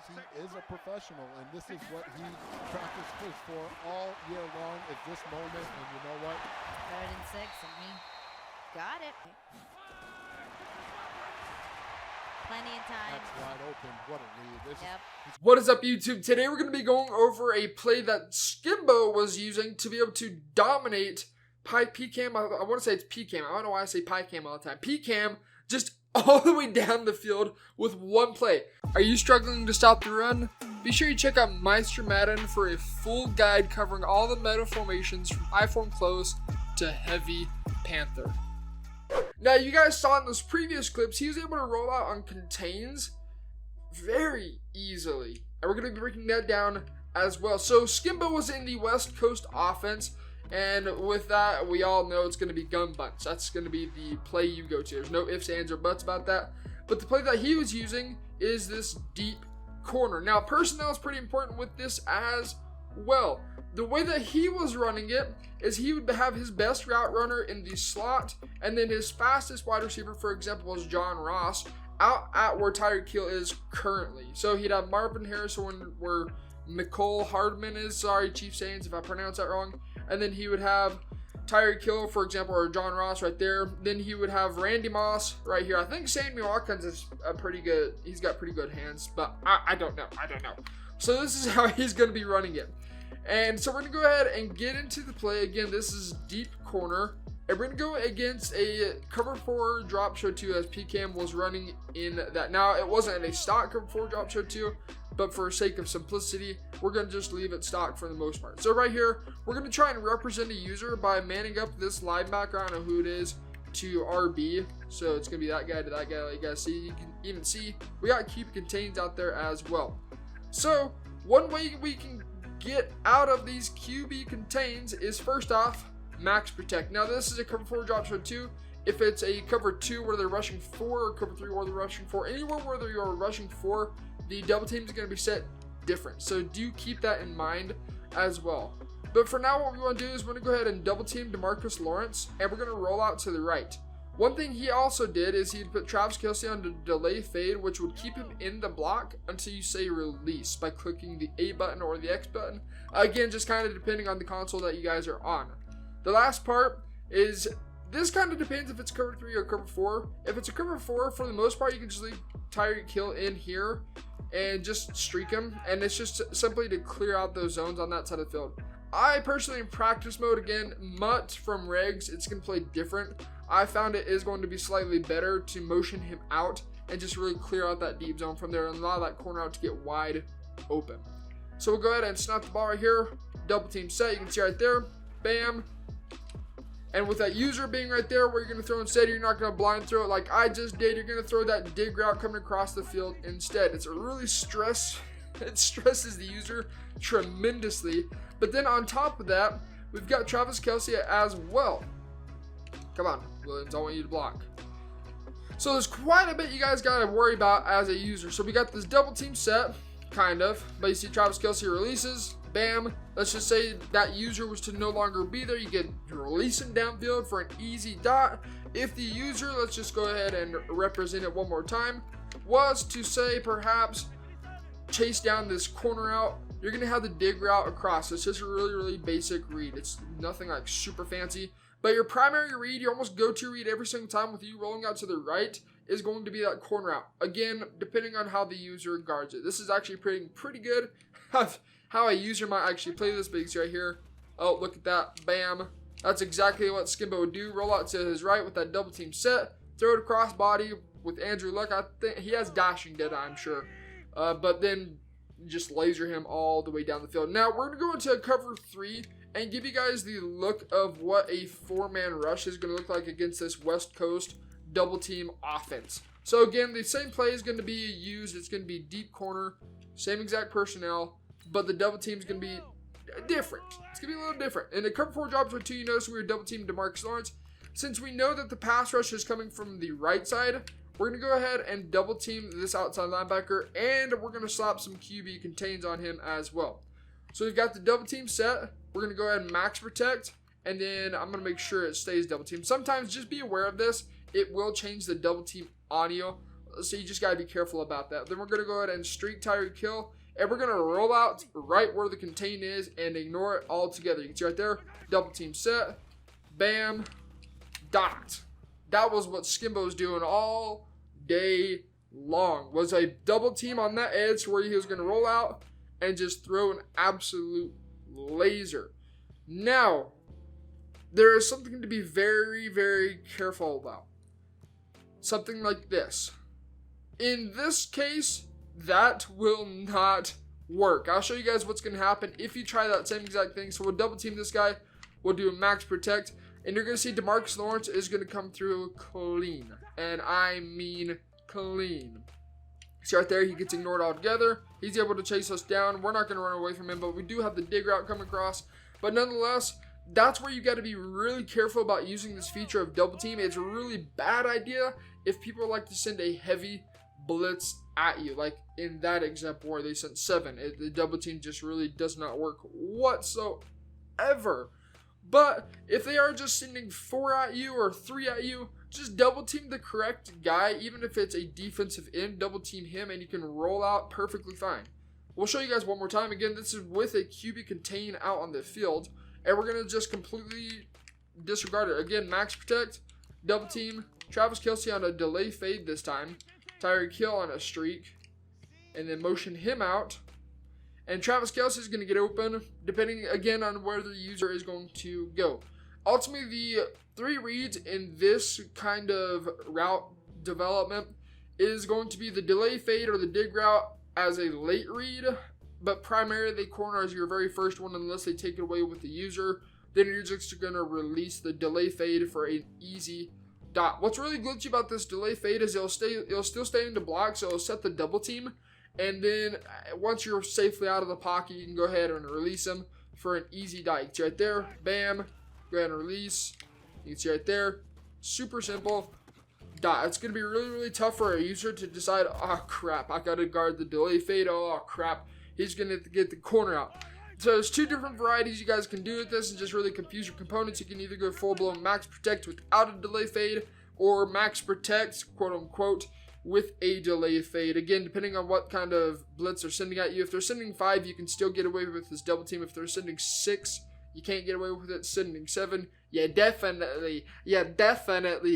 because he is a professional, and this is what he practices for all year long, is this moment. And you know what? 3rd and 6, and he got it. Plenty of time. That's wide open. What a read. What is up, YouTube? Today we're going to be going over a play that Skimbo was using to be able to dominate PCAM. I want to say it's PCAM. I don't know why I say PCAM all the time. PCAM just all the way down the field with one play. Are you struggling to stop the run? Be sure you check out Madden for a full guide covering all the meta formations from high form close to heavy panther. Now, you guys saw in those previous clips, he was able to roll out on contains very easily. And we're going to be breaking that down as well. So, Skimbo was in the West Coast offense. And with that, we all know it's going to be gun bunts. That's going to be the play you go to. There's no ifs, ands, or buts about that. But the play that he was using is this deep corner. Now, personnel is pretty important with this as well. The way that he was running it is he would have his best route runner in the slot, and then his fastest wide receiver, for example, was John Ross, out at where Tyreek Hill is currently. So he'd have Marvin Harrison where Nicole Hardman is. Sorry, Chief Saints, if I pronounce that wrong. And then he would have Tyreek Hill, for example, or John Ross right there. Then he would have Randy Moss right here. I think Sammy Watkins is a pretty good. He's got pretty good hands, but I don't know. So this is how he's going to be running it. And so we're going to go ahead and get into the play. Again, this is deep corner. And we're going to go against a cover 4 drop show 2 as PCAM was running in that. Now, it wasn't a stock cover 4 drop show 2, but for sake of simplicity, we're going to just leave it stock for the most part. So right here, we're going to try and represent a user by manning up this linebacker. I don't know who it is, to RB. So it's going to be that guy to that guy. Like you guys see, you can even see we got QB contains out there as well. So one way we can get out of these QB contains is, first off, max protect. Now this is a cover 4 drop show 2. If it's a cover 2 where they're rushing 4, or cover 3 where they're rushing 4, anywhere where they're rushing 4, the double team is going to be set different. So do keep that in mind as well. But for now, what we want to do is we're going to go ahead and double team DeMarcus Lawrence, and we're going to roll out to the right. One thing he also did is he'd put Travis Kelce on the delay fade, which would keep him in the block until you say release by clicking the A button or the X button. Again, just kind of depending on the console that you guys are on. The last part is, this kind of depends if it's cover 3 or cover 4. If it's a cover 4, for the most part, you can just leave Tyreek Hill in here and just streak him. And it's just simply to clear out those zones on that side of the field. I personally, in practice mode, again, Mutt from Regs, it's going to play different. I found it is going to be slightly better to motion him out and just really clear out that deep zone from there and allow that corner out to get wide open. So we'll go ahead and snap the ball right here. Double team set. You can see right there. Bam. And with that user being right there, where you're going to throw instead, you're not going to blind throw it like I just did. You're going to throw that dig route coming across the field instead. It's a really it stresses the user tremendously. But then on top of that, we've got Travis Kelce as well. Come on, Williams, I want you to block. So there's quite a bit you guys got to worry about as a user. So we got this double team set, kind of. But you see Travis Kelce releases. Bam. Let's just say that user was to no longer be there. You get releasing downfield for an easy dot. If the user, let's just go ahead and represent it one more time, was to say perhaps chase down this corner out, you're going to have the dig route across. It's just a really, really basic read. It's nothing like super fancy. But your primary read, your almost go-to read every single time with you rolling out to the right, is going to be that corner out. Again, depending on how the user guards it. This is actually pretty good. How a user might actually play this, but you can see right here. Oh, look at that. Bam. That's exactly what Skimbo would do. Roll out to his right with that double team set. Throw it across body with Andrew Luck. I think he has dashing data, I'm sure. But then just laser him all the way down the field. Now, we're going to go into a cover 3 and give you guys the look of what a 4-man rush is going to look like against this West Coast double team offense. So again, the same play is going to be used. It's going to be deep corner, same exact personnel, but the double team is going to be different. It's going to be a little different. In the cover 4 drop show 2, you notice we were double teaming DeMarcus Lawrence. Since we know that the pass rush is coming from the right side, we're going to go ahead and double team this outside linebacker, and we're going to slap some QB contains on him as well. So we've got the double team set. We're going to go ahead and max protect, and then I'm going to make sure it stays double team. Sometimes just be aware of this. It will change the double team audio. So you just got to be careful about that. Then we're going to go ahead and streak Tyreek Hill. And we're going to roll out right where the contain is and ignore it altogether. You can see right there, double team set, bam, dot. That was what Skimbo was doing all day long. Was a double team on that edge where he was going to roll out and just throw an absolute laser. Now, there is something to be very, very careful about. Something like this. In this case, that will not work. I'll show you guys what's going to happen if you try that same exact thing. So we'll double team this guy. We'll do a max protect. And you're going to see DeMarcus Lawrence is going to come through clean. And I mean clean. See right there, he gets ignored altogether. He's able to chase us down. We're not going to run away from him, but we do have the dig route coming across. But nonetheless, that's where you got to be really careful about using this feature of double team. It's a really bad idea if people like to send a heavy blitz at you, like in that example where they sent 7. The double team just really does not work whatsoever. But if they are just sending 4 at you or 3 at you, just double team the correct guy. Even if it's a defensive end, double team him and you can roll out perfectly fine. We'll show you guys one more time. Again, this is with a QB contain out on the field, and we're going to just completely disregard it. Again, max protect, double team, Travis Kelce on a delay fade this time, Tyreek Hill on a streak, and then motion him out. And Travis Kelce is going to get open, depending again on where the user is going to go. Ultimately, the 3 reads in this kind of route development is going to be the delay fade or the dig route as a late read, but primarily the corner as your very first one unless they take it away with the user. Then you're just going to release the delay fade for an easy dot. What's really glitchy about this delay fade is it'll still stay in the block, so it'll set the double team, and then once you're safely out of the pocket, you can go ahead and release them for an easy dot. You can see right there, bam, go ahead and release. You can see right there, super simple dot. It's going to be really, really tough for a user to decide, oh crap, I got to guard the delay fade, oh crap, he's going to get the corner out. So there's 2 different varieties you guys can do with this and just really confuse your components. You can either go full-blown max protect without a delay fade or max protect, quote-unquote, with a delay fade. Again, depending on what kind of blitz they're sending at you. If they're sending 5, you can still get away with this double team. If they're sending 6, you can't get away with it. Sending 7, you definitely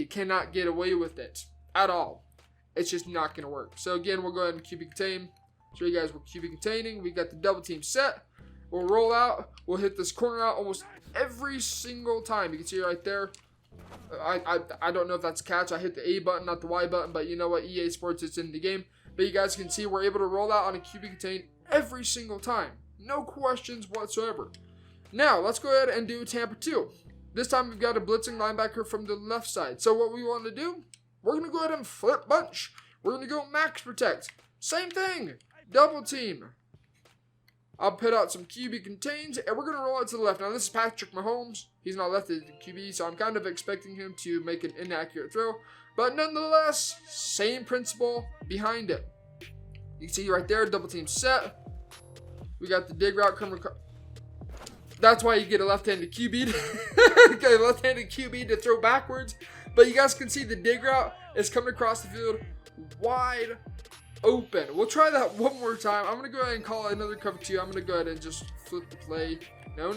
cannot get away with it at all. It's just not going to work. So again, we'll go ahead and QB contain. Show you guys we're QB containing. We got the double team set. We'll roll out. We'll hit this corner out almost every single time. You can see right there. I don't know if that's a catch. I hit the A button, not the Y button, but you know what? EA Sports, it's in the game. But you guys can see we're able to roll out on a QB contain every single time. No questions whatsoever. Now, let's go ahead and do Tampa 2. This time we've got a blitzing linebacker from the left side. So what we want to do, we're going to go ahead and flip bunch. We're going to go max protect. Same thing. Double team. I'll put out some QB contains, and we're going to roll out to the left. Now, this is Patrick Mahomes. He's not left at the QB, so I'm kind of expecting him to make an inaccurate throw. But nonetheless, same principle behind it. You can see right there, double team set. We got the dig route coming. That's why you get a left-handed QB. Okay, left-handed QB to throw backwards. But you guys can see the dig route is coming across the field wide open. We'll try that one more time. I'm going to go ahead and call another cover 2. I'm going to go ahead and just flip the play. No,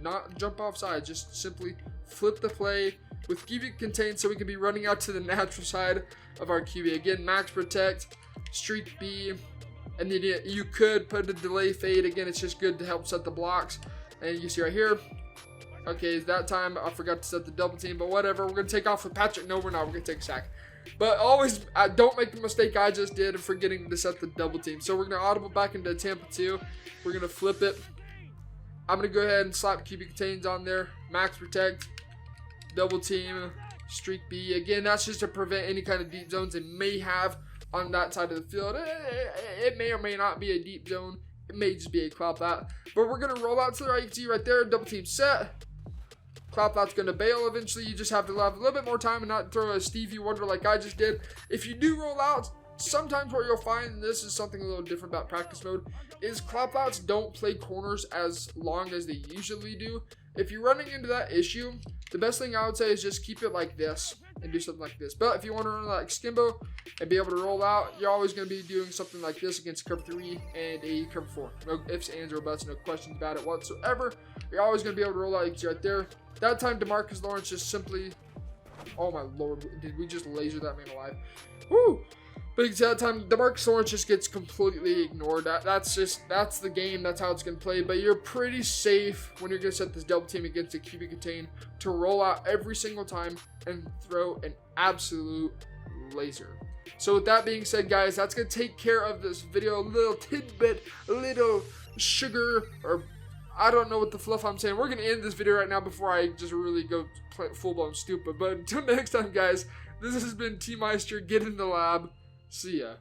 not jump offside. Just simply flip the play with QB contained so we can be running out to the natural side of our QB. Again, max protect, streak B, and then you could put a delay fade. Again, it's just good to help set the blocks. And you see right here. Okay, that time I forgot to set the double team, but whatever. We're going to take off with Patrick. No, we're not. We're going to take a sack. But always, don't make the mistake I just did of forgetting to set the double team. So we're going to audible back into Tampa 2. We're going to flip it. I'm going to go ahead and slap QB contains on there. Max protect. Double team. Streak B. Again, that's just to prevent any kind of deep zones they may have on that side of the field. It may or may not be a deep zone. It may just be a cloud flat. But we're going to roll out to the right. You can see right there. Double team set. Cloud flat's going to bail eventually. You just have to have a little bit more time and not throw a Stevie Wonder like I just did. If you do roll out, sometimes what you'll find, and this is something a little different about practice mode, is cloud flats don't play corners as long as they usually do. If you're running into that issue, the best thing I would say is just keep it like this. and do something like this. But if you want to run like Skimbo and be able to roll out, you're always going to be doing something like this against cover 3 and a cover 4. No ifs, ands, or buts, no questions about it whatsoever. You're always going to be able to roll out right there. That time, DeMarcus Lawrence just simply, oh my lord, did we just laser that man alive? Woo! But that time, DeMarcus Lawrence just gets completely ignored. That's the game. That's how it's going to play. But you're pretty safe when you're going to set this double team against a QB contain to roll out every single time and throw an absolute laser. So with that being said, guys, that's going to take care of this video. A little tidbit, a little sugar, or I don't know what the fluff I'm saying. We're going to end this video right now before I just really go full-blown stupid. But until next time, guys, this has been T-Meister. Get in the lab. See ya.